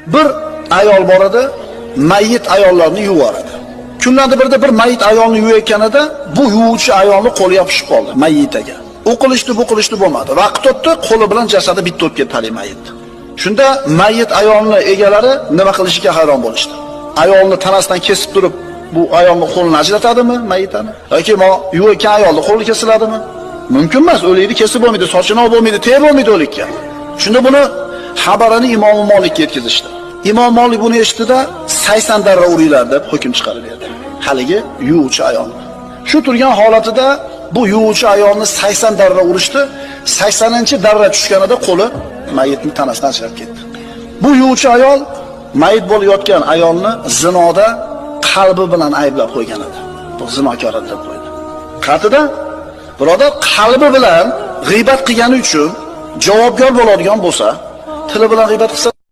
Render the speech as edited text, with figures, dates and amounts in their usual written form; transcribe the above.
Bir ayol bor edi, mayit ayollarni yuvar edi. Kunlardan birida bir mayit ayolni yuvayotganida bu yuvuvchi ayolni qo'li yopishib qoldi mayitaga. U qilishdi bo'lmadi. Vaqt o'tdi, qo'li bilan jasadi bitta o'tib ketdi hali mayit. Shunda mayit ayolni egalari nima qilishiga hayron bo'lishdi. Ayolni tanasidan kesib turib, bu ayolning qo'lini ajratadimi mayitani? Yoki yuvayotgan ayolning qo'li kesiladimi? Mumkin emas, o'likni kesib bo'lmaydi, sochini olib bo'lmaydi, terib bo'lmaydi o'likka. Shunda buni xabarini Imom Molikka yetkazishdi. Imom Molik buni eshitdi-da 80 darra uringlar deb hukm chiqarib berdi. Haligi yuvuvchi ayol. Shu turgan holatida bu yuvuvchi ayolni 80 darra urishdi. 80-darra tushganida qo'li mayitning tanasidan ajrab ketdi. Bu yuvuvchi ayol mayit bo'lib yotgan ayolni zinoda qalbi bilan ayblab qo'ygan edi. Bu zinokor deb qo'ydi. Qatida birodar qalbi bilan g'iybat qilgani uchun javobgar bo'ladigan bo'lsa, tili bilan g'iybat qilsa